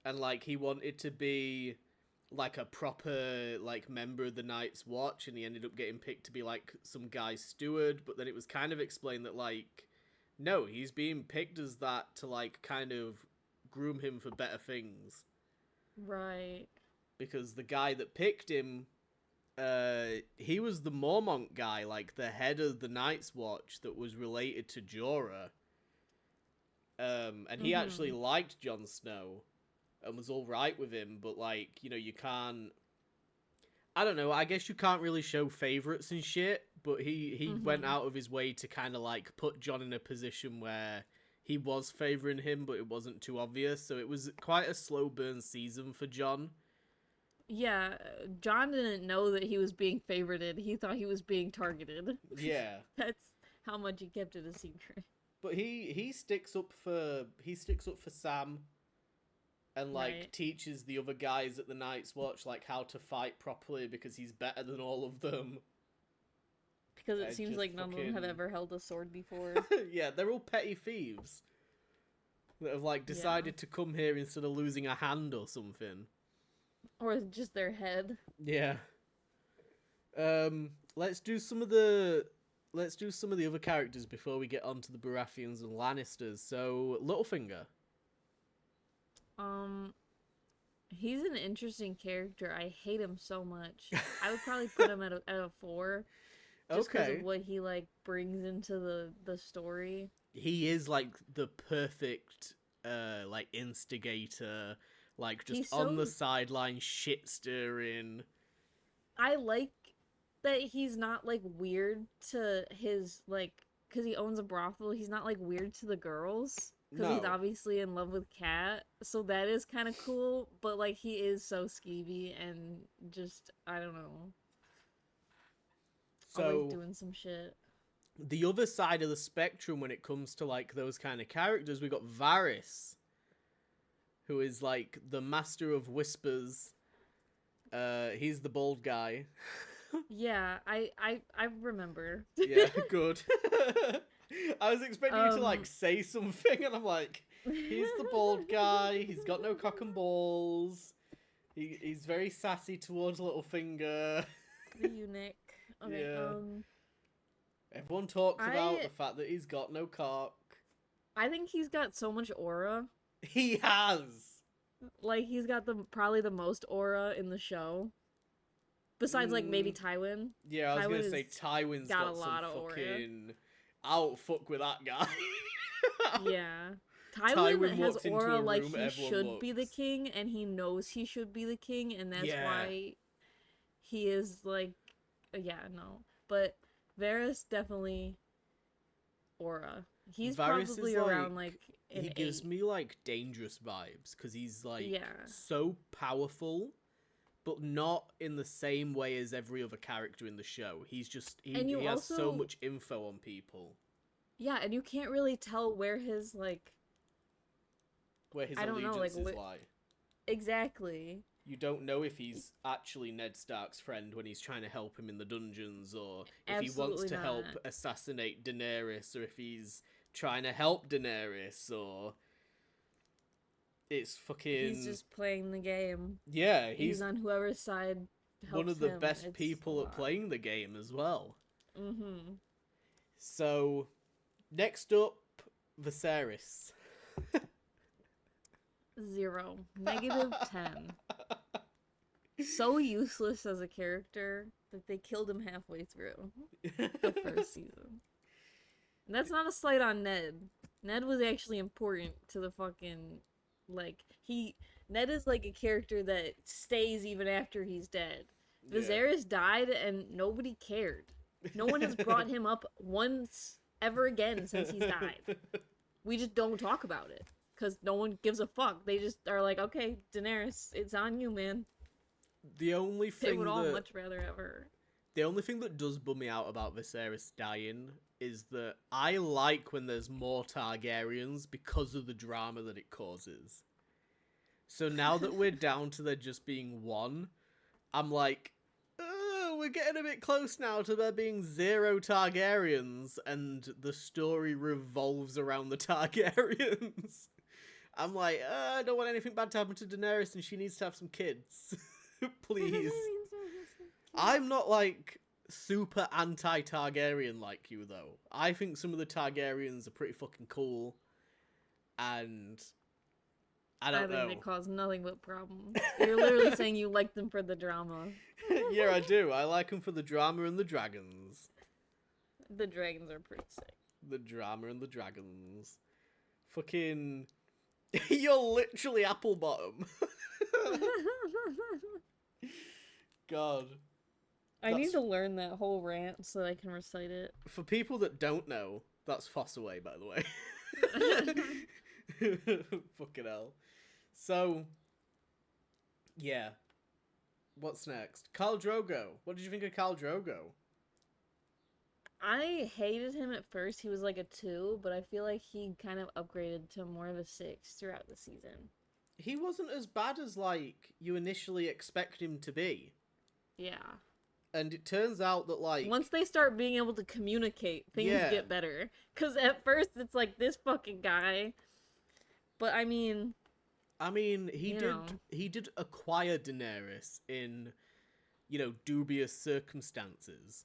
And, like, he wanted to be, like, a proper, like, member of the Night's Watch. And he ended up getting picked to be, like, some guy's steward. But then it was kind of explained that, like, no, he's being picked as that to, like, kind of groom him for better things. Right. Because the guy that picked him, he was the Mormont guy, like the head of the Night's Watch that was related to Jorah. And he actually liked Jon Snow and was all right with him, but like, you know, you can't. I don't know. I guess you can't really show favorites and shit, but he went out of his way to kind of like put Jon in a position where he was favoring him, but it wasn't too obvious. So it was quite a slow burn season for Jon. Yeah, John didn't know that he was being favorited. He thought he was being targeted. Yeah. That's how much he kept it a secret. But he sticks up for Sam, and like Right. teaches the other guys at the Night's Watch like how to fight properly because he's better than all of them. Because it I seems just like none of them have fucking- ever held a sword before. Yeah, they're all petty thieves that have like decided to come here instead of losing a hand or something. Or just their head. Yeah. Let's do some of the other characters before we get onto the Baratheons and Lannisters. So Littlefinger. He's an interesting character. I hate him so much. I would probably put him at a 4. Just because Okay. of what he like brings into the story. He is like the perfect like instigator, like just He's on the so- sideline shit stirring. I like that he's not like weird to his like because he owns a brothel. He's not like weird to the girls because he's No. obviously in love with Kat. So that is kind of cool. But like he is so skeevy and just I don't know. So Always doing some shit. the other side of the spectrum when it comes to like those kind of characters, we got Varys, who is like the master of whispers. He's the bald guy. Yeah, I remember. Yeah, good. I was expecting you to like Um, say something, and I'm like, he's the bald guy. He's got no cock and balls. He's very sassy towards Littlefinger. The eunuch. Okay. Yeah. Everyone talks about I- the fact that he's got no cock. I think he's got so much aura. He has. Like he's got probably the most aura in the show. Besides like maybe Mm. Tywin. Yeah, I was gonna Tywin say has Tywin's got got a some lot of aura. fucking. I'll fuck with that guy. Yeah. Tywin Tywin has walks into aura a like room, he everyone should be the looks. king and he knows he should be the king and that's Yeah. why he is like yeah, no. But Varys definitely aura. He's Varys probably is, around like an He gives 8. me like dangerous vibes because he's like Yeah. so powerful, but not in the same way as every other character in the show. He's just And you he has so also- much info on people. Yeah, and you can't really tell where his like Where his I don't know, like, allegiances wh- lie. exactly. You don't know if he's actually Ned Stark's friend when he's trying to help him in the dungeons, or if he wants Absolutely to help not. assassinate Daenerys, or if he's trying to help Daenerys, or it's fucking He's just playing the game. yeah. He's on whoever's side helps one of the him. best It's people a at lot. playing the game as well. Mm-hmm. So, next up, Viserys. 0. -10. So useless as a character that they killed him halfway through the first season. And that's not a slight on Ned. Ned was actually important to the fucking like Ned is like a character that stays even after he's dead. Yeah. Viserys died and nobody cared. No one has brought him up once ever again since he's died. We just don't talk about it because no one gives a fuck. They just are like, okay, Daenerys, it's on you, man. The only They thing would all that much rather have her. the only thing that does bum me out about Viserys dying is that I like when there's more Targaryens because of the drama that it causes. So now that we're down to there just being one, I'm like, we're getting a bit close now to there being 0 Targaryens, and the story revolves around the Targaryens. I'm like, I don't want anything bad to happen to Daenerys, and she needs to have some kids. Please. I'm not like super anti-Targaryen like you though. I think some of the Targaryens are pretty fucking cool, and I don't think know. they cause nothing but problems. You're literally saying you like them for the drama. Yeah, I do. I like them for the drama and the dragons. The dragons are pretty sick. The drama and the dragons. Fucking. You're literally apple bottom. God. I need That's- to learn that whole rant so that I can recite it. For people that don't know, that's Fossaway, by the way. Fucking hell. So, yeah. What's next? Khal Drogo. What did you think of Khal Drogo? I hated him at first. He was like a 2, but I feel like he kind of upgraded to more of a 6 throughout the season. He wasn't as bad as, like, you initially expect him to be. Yeah. And it turns out that, like... Once they start being able to communicate, things get better. Because at first, it's like, this fucking guy. But, I mean, he did acquire Daenerys in, dubious circumstances.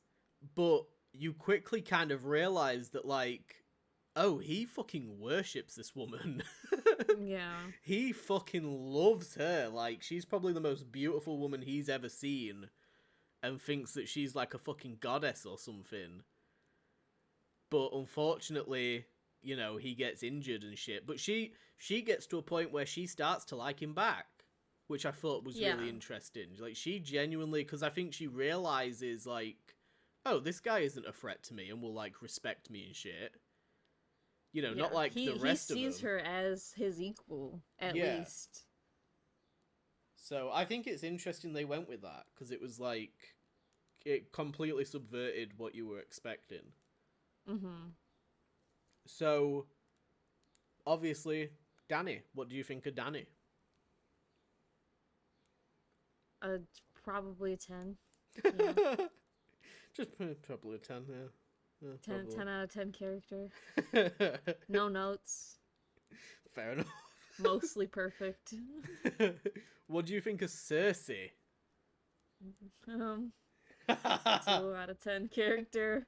But you quickly kind of realize that, like, oh, he fucking worships this woman. Yeah. He fucking loves her. Like, she's probably the most beautiful woman he's ever seen. And thinks that she's like a fucking goddess or something. But unfortunately, he gets injured and shit. But she gets to a point where she starts to like him back. Which I thought was really interesting. Like, she genuinely... Because I think she realizes, like... Oh, this guy isn't a threat to me and will, like, respect me and shit. Not like the rest of them. He sees her as his equal, at least. So I think it's interesting they went with that, because it was like, it completely subverted what you were expecting. Mm-hmm. So, obviously, Dany. What do you think of Dany? Probably a 10. Yeah. Just probably a 10, yeah. 10 out of 10 character. No notes. Fair enough. Mostly perfect. What do you think of Cersei? 2 out of 10 character.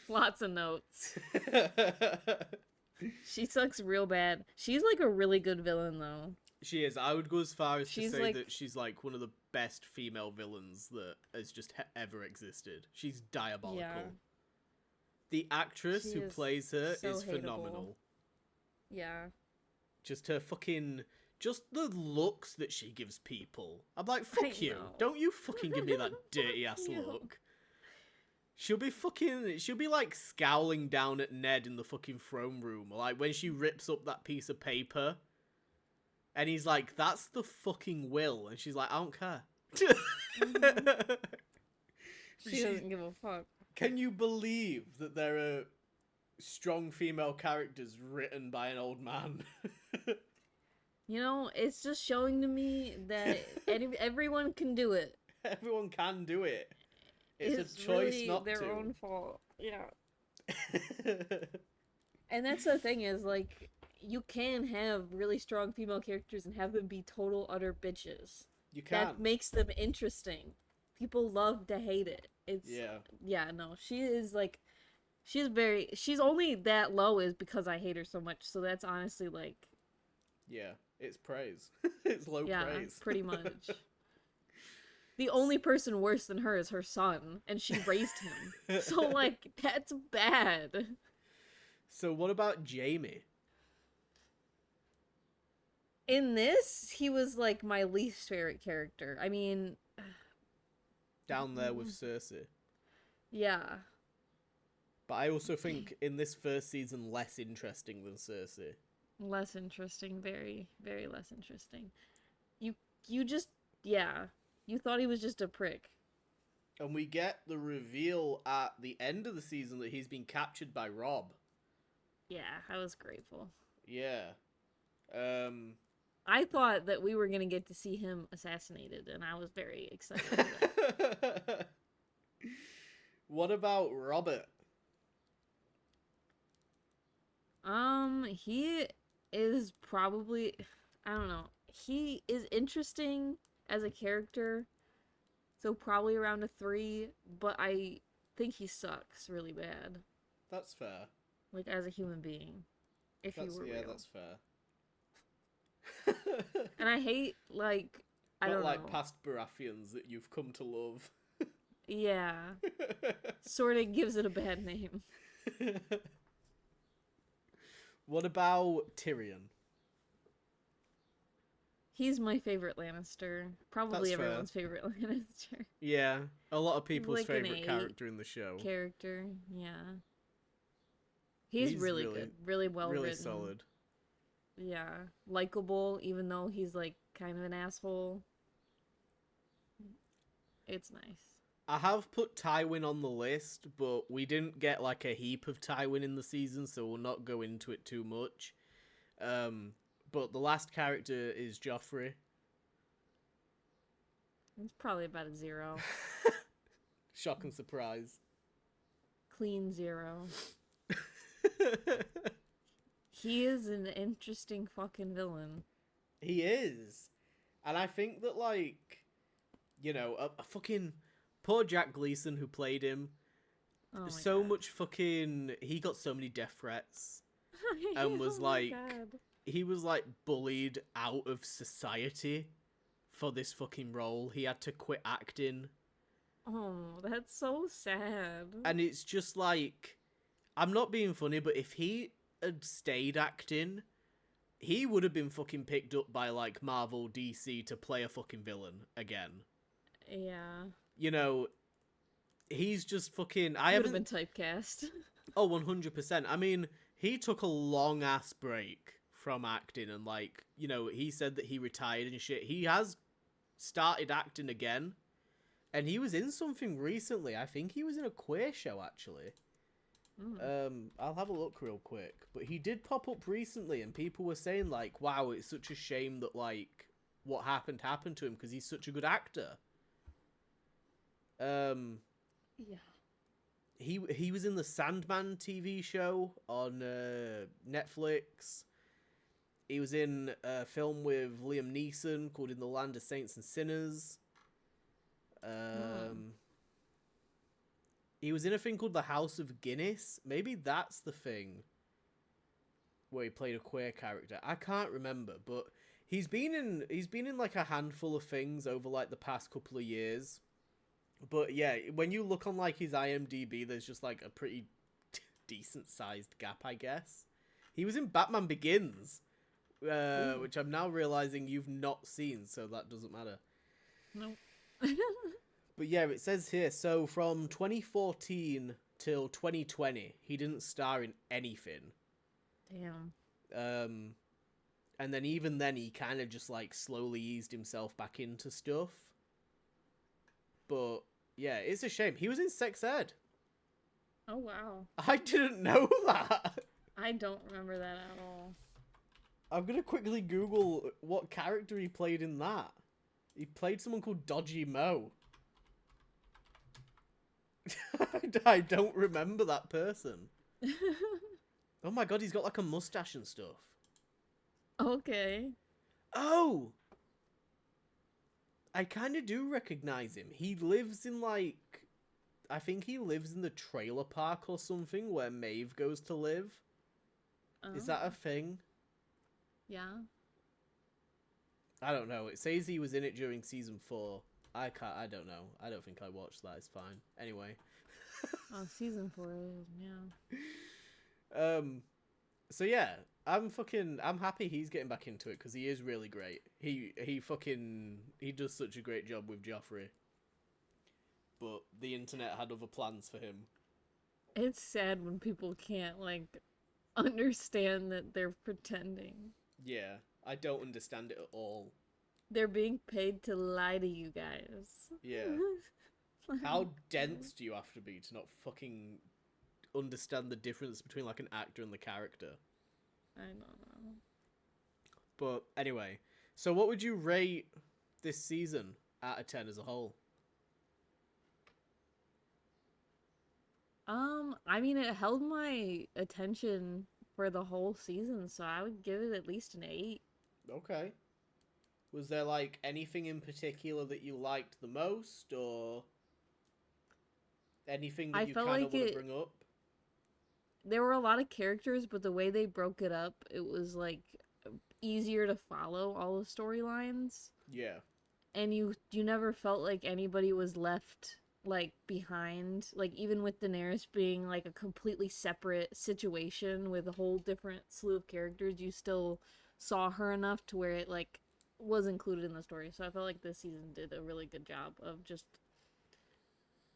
Lots of notes. She sucks real bad. She's like a really good villain, though. She is. I would go as far as to say like... that she's like one of the best female villains that has just ever existed. She's diabolical. Yeah. The actress who plays her so is hateable. phenomenal. Yeah. Just her fucking... Just the looks that she gives people. I'm like, fuck you. Don't you fucking give me that dirty ass look. She'll be like scowling down at Ned in the fucking throne room. Or like when she rips up that piece of paper. And he's like, that's the fucking will. And she's like, I don't care. She doesn't give a fuck. Can you believe that there are strong female characters written by an old man? It's just showing to me that everyone can do it. Everyone can do it. It's a choice really not their to. own fault. Yeah. And that's the thing is, like, you can have really strong female characters and have them be total utter bitches. You can. That makes them interesting. People love to hate it. She is like, she's only that low is because I hate her so much. So that's honestly like, yeah, it's praise. It's low praise. Pretty much. The only person worse than her is her son, and she raised him. So like, that's bad. So what about Jaime? In this, he was like my least favorite character. I mean, down there with Cersei. Yeah. But I also think in this first season less interesting than Cersei. Less interesting, very, very less interesting. You just, yeah. You thought he was just a prick. And we get the reveal at the end of the season that he's been captured by Robb. Yeah, I was grateful. Yeah. I thought that we were going to get to see him assassinated, and I was very excited for that. What about Robert? He is probably, I don't know. He is interesting as a character, so probably around a 3, but I think he sucks really bad. That's fair. Like, as a human being. If he were real. Yeah, that's fair. And I hate, like, I don't know. Not like past Baratheons that you've come to love. Yeah. Sort of gives it a bad name. What about Tyrion? He's my favorite Lannister. Probably That's everyone's favorite Lannister. Yeah, a lot of people's like favorite character in the show. Character, yeah. He's really good, really well really written. solid. Yeah, likable, even though he's like kind of an asshole. It's nice. I have put Tywin on the list, but we didn't get like a heap of Tywin in the season, so we'll not go into it too much. But the last character is Joffrey. It's probably about a 0. Shock and surprise. Clean 0. He is an interesting fucking villain. He is. And I think that, like, you know, a fucking poor Jack Gleeson who played him. Oh So God. much fucking. He got so many death threats. And was Oh my like. God. He was, like, bullied out of society for this fucking role. He had to quit acting. Oh, that's so sad. And it's just like. I'm not being funny, but if he had stayed acting, he would have been fucking picked up by, like, Marvel, DC to play a fucking villain again. Yeah. You know, he's just fucking. I would have been typecast. Oh, 100%. I mean, he took a long ass break from acting, and, like, you know, he said that he retired and shit. He has started acting again, and he was in something recently. I think he was in a queer show, actually. I'll have a look real quick, but he did pop up recently, and people were saying, like, wow, it's such a shame that, like, what happened to him because he's such a good actor. Yeah. He was in the Sandman TV show on Netflix. He was in a film with Liam Neeson called In the Land of Saints and Sinners. He was in a thing called The House of Guinness. Maybe that's the thing where he played a queer character. I can't remember, but he's been in like a handful of things over like the past couple of years. But yeah, when you look on like his IMDb, there's just like a pretty decent sized gap, I guess. He was in Batman Begins, which I'm now realizing you've not seen, so that doesn't matter. No. But yeah, it says here, so from 2014 till 2020, he didn't star in anything. Damn. And then even then, he kind of just like slowly eased himself back into stuff. But yeah, it's a shame. He was in Sex Ed. Oh, wow. I didn't know that. I don't remember that at all. I'm going to quickly Google what character he played in that. He played someone called Dodgy Mo. I don't remember that person. Oh my god, he's got like a mustache and stuff. Okay. Oh! I kind of do recognize him. He lives in like... I think he lives in the trailer park or something where Maeve goes to live. Is that a thing? Yeah. I don't know. It says he was in it during season 4. I don't know. I don't think I watched that. It's fine. Anyway. Oh, season 4 is, yeah. So yeah, I'm happy he's getting back into it because he is really great. He does such a great job with Joffrey. But the internet had other plans for him. It's sad when people can't, like, understand that they're pretending. Yeah, I don't understand it at all. They're being paid to lie to you guys. Yeah. How dense do you have to be to not fucking understand the difference between like an actor and the character? I don't know. But anyway, so what would you rate this season out of 10 as a whole? I mean, it held my attention for the whole season, so I would give it at least an 8. Okay. Was there like anything in particular that you liked the most, or anything that I you felt kind of like want to bring up? There were a lot of characters, but the way they broke it up, it was like easier to follow all the storylines. Yeah. And you never felt like anybody was left like behind. Like even with Daenerys being like a completely separate situation with a whole different slew of characters, you still saw her enough to where it like was included in the story. So I felt like this season did a really good job of just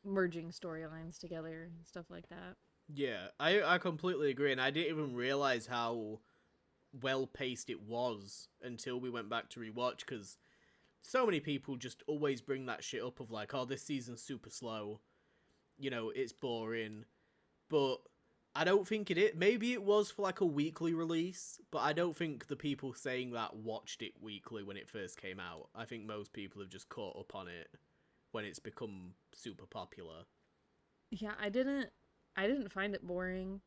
merging storylines together and stuff like that. Yeah, I completely agree, and I didn't even realize how well paced it was until we went back to rewatch, because so many people just always bring that shit up of like, oh, this season's super slow, you know, it's boring, but I don't think it is. Maybe it was for like a weekly release, but I don't think the people saying that watched it weekly when it first came out. I think most people have just caught up on it when it's become super popular. Yeah, I didn't find it boring.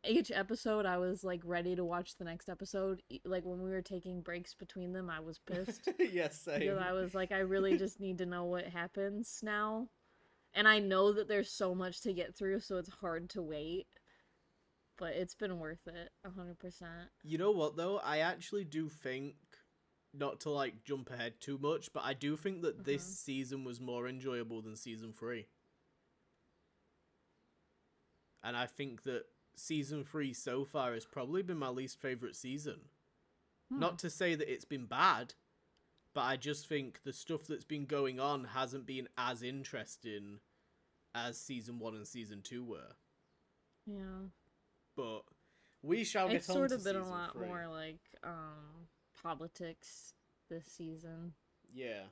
Each episode I was like ready to watch the next episode. Like when we were taking breaks between them, I was pissed Yes, because same. I was like I really just need to know what happens now. And I know that there's so much to get through, so it's hard to wait, but it's been worth it 100%. You know what though? I actually do think, not to like jump ahead too much, but I do think that this Mhm. season was more enjoyable than season 3. And I think that season 3 so far has probably been my least favorite season. Hmm. Not to say that it's been bad, but I just think the stuff that's been going on hasn't been as interesting as season 1 and season 2 were. Yeah. But we shall It's get on sort to of been a season lot 3. more like politics this season. Yeah.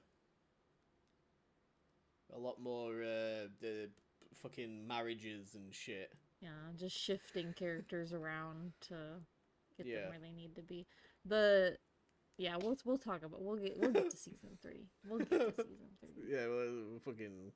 A lot more the fucking marriages and shit. Yeah, just shifting characters around to get them Yeah. where they need to be. The Yeah, we'll talk about we'll get to season 3. We'll get to season 3. Yeah, well, fucking